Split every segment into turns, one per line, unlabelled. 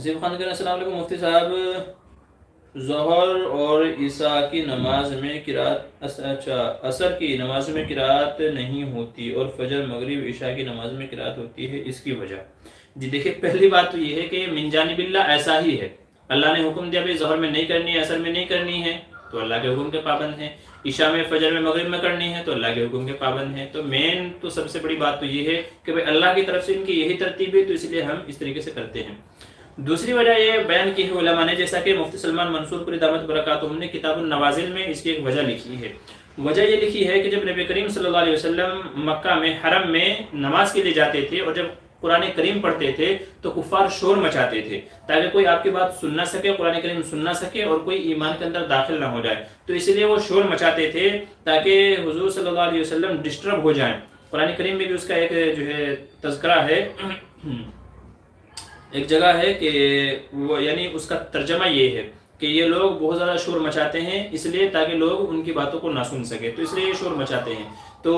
حسیب خان کہہ رہے ہیں السلام علیکم مفتی صاحب، ظہر اور عشاء کی نماز میں قرات عصر کی نماز میں قرات نہیں ہوتی اور فجر مغرب عشاء کی نماز میں قرات ہوتی ہے، اس کی وجہ؟ جی دیکھیں، پہلی بات تو یہ ہے کہ من جانب اللہ ایسا ہی ہے، اللہ نے حکم دیا بھائی ظہر میں نہیں کرنی ہے، عصر میں نہیں کرنی ہے، تو اللہ کے حکم کے پابند ہیں، عشاء میں فجر میں مغرب میں کرنی ہے تو اللہ کے حکم کے پابند ہیں۔ تو مین تو سب سے بڑی بات تو یہ ہے کہ بھائی اللہ کی طرف سے ان کی یہی ترتیب ہے، تو اس لیے ہم اس طریقے سے کرتے ہیں۔ دوسری وجہ یہ بیان کی ہے علماء نے، جیسا کہ مفتی سلمان منصور پوری دامت برکاتہم نے کتاب النوازل میں اس کی ایک وجہ لکھی ہے۔ وجہ یہ لکھی ہے کہ جب نبی کریم صلی اللہ علیہ وسلم مکہ میں حرم میں نماز کے لیے جاتے تھے اور جب قرآن کریم پڑھتے تھے تو کفار شور مچاتے تھے تاکہ کوئی آپ کی بات سن نہ سکے، قرآن کریم سن نہ سکے اور کوئی ایمان کے اندر داخل نہ ہو جائے، تو اس لیے وہ شور مچاتے تھے تاکہ حضور صلی اللہ علیہ وسلم ڈسٹرب ہو جائیں۔ قرآن کریم میں بھی اس کا ایک جو ہے تذکرہ ہے، ایک جگہ ہے کہ وہ یعنی اس کا ترجمہ یہ ہے کہ یہ لوگ بہت زیادہ شور مچاتے ہیں اس لیے تاکہ لوگ ان کی باتوں کو نہ سن سکے، تو اس لیے یہ شور مچاتے ہیں۔ تو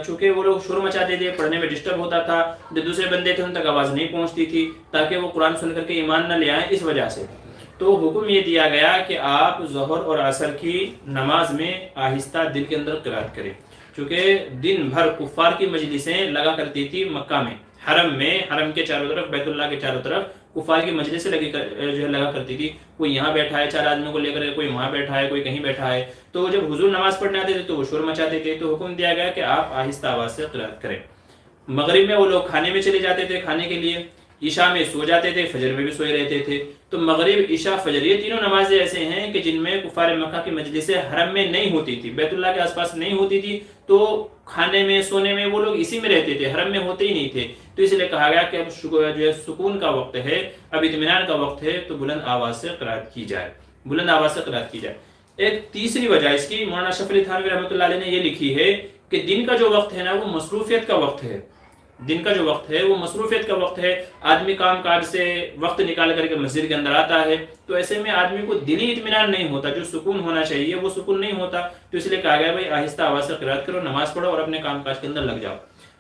چونکہ وہ لوگ شور مچاتے تھے، پڑھنے میں ڈسٹرب ہوتا تھا، جو دوسرے بندے تھے ان تک آواز نہیں پہنچتی تھی تاکہ وہ قرآن سن کر کے ایمان نہ لے آئیں، اس وجہ سے تو حکم یہ دیا گیا کہ آپ ظہر اور عصر کی نماز میں آہستہ دل کے اندر قرات کریں، چونکہ دن بھر کفار کی مجلسیں لگا کرتی تھی مکہ میں، حرم میں، حرم کے چاروں طرف، بیت اللہ کے چاروں طرف کفار کی مجلسیں لگا کرتی تھی، کوئی یہاں بیٹھا ہے 4 آدمیوں کو لے کر، کوئی وہاں بیٹھا ہے، کوئی کہیں بیٹھا ہے، تو جب حضور نماز پڑھنے آتے تھے تو وہ شور مچاتے تھے، تو حکم دیا گیا کہ آپ آہستہ آواز سے قرات کریں۔ مغرب میں وہ لوگ کھانے میں چلے جاتے تھے کھانے کے لیے، عشاء میں سو جاتے تھے، فجر میں بھی سوئے رہتے تھے۔ تو مغرب، عشاء، فجر یہ تینوں نمازیں ایسے ہیں کہ جن میں کفار مکہ کی مجلسیں حرم میں نہیں ہوتی تھی، بیت اللہ کے آس پاس نہیں ہوتی تھی، تو کھانے میں سونے میں وہ لوگ اسی میں رہتے تھے، حرم میں ہوتے ہی نہیں تھے، تو اس لیے کہا گیا کہ اب جو ہے سکون کا وقت ہے، اب اطمینان کا وقت ہے، تو بلند آواز سے قرات کی جائے، بلند آواز سے قرات کی جائے۔ ایک تیسری وجہ اس کی مولانا اشرف علی تھانوی رحمۃ اللہ علیہ نے یہ لکھی ہے کہ دن کا جو وقت ہے نا وہ مصروفیت کا وقت ہے، دن کا جو وقت ہے وہ مصروفیت کا وقت ہے، آدمی کام کاج سے وقت نکال کر کے مسجد کے اندر آتا ہے، تو ایسے میں آدمی کو دلی اطمینان نہیں ہوتا، جو سکون ہونا چاہیے وہ سکون نہیں ہوتا، تو اس لیے کہا گیا بھائی آہستہ آواز سے قرات کرو، نماز پڑھو اور اپنے کام کاج کے اندر لگ جاؤ۔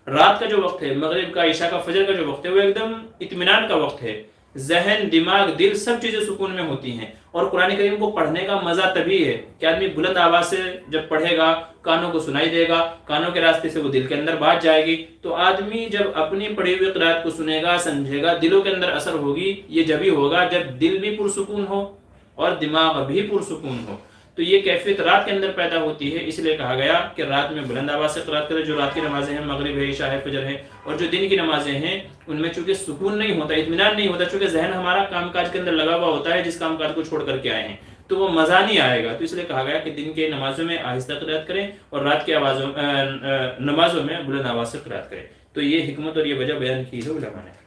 رات کا جو وقت ہے، مغرب کا، عشاء کا، فجر کا جو وقت ہے وہ ایک دم اطمینان کا وقت ہے، ذہن، دماغ، دل سب چیزیں سکون میں ہوتی ہیں، اور قرآن کریم کو پڑھنے کا مزہ تبھی ہے کہ آدمی بلند آواز سے جب پڑھے گا، کانوں کو سنائی دے گا، کانوں کے راستے سے وہ دل کے اندر بات جائے گی، تو آدمی جب اپنی پڑھی ہوئی قرآت کو سنے گا، سمجھے گا، دلوں کے اندر اثر ہوگی، یہ جبھی ہوگا جب دل بھی پرسکون ہو اور دماغ بھی پرسکون ہو، تو یہ کیفیت رات کے اندر پیدا ہوتی ہے، اس لیے کہا گیا کہ رات میں بلند آواز سے قرات کرے۔ جو رات کی نمازیں ہیں، مغرب ہے، عشاء ہے، فجر ہے، اور جو دن کی نمازیں ہیں ان میں چونکہ سکون نہیں ہوتا، اطمینان نہیں ہوتا، چونکہ ذہن ہمارا کام کاج کے اندر لگا ہوا ہوتا ہے، جس کام کاج کو چھوڑ کر کے آئے ہیں، تو وہ مزہ نہیں آئے گا، تو اس لیے کہا گیا کہ دن کے نمازوں میں آہستہ قرات کریں اور رات کی نمازوں میں بلند آواز سے قرات کریں۔ تو یہ حکمت اور یہ وجہ بیان کی ہے علماء نے۔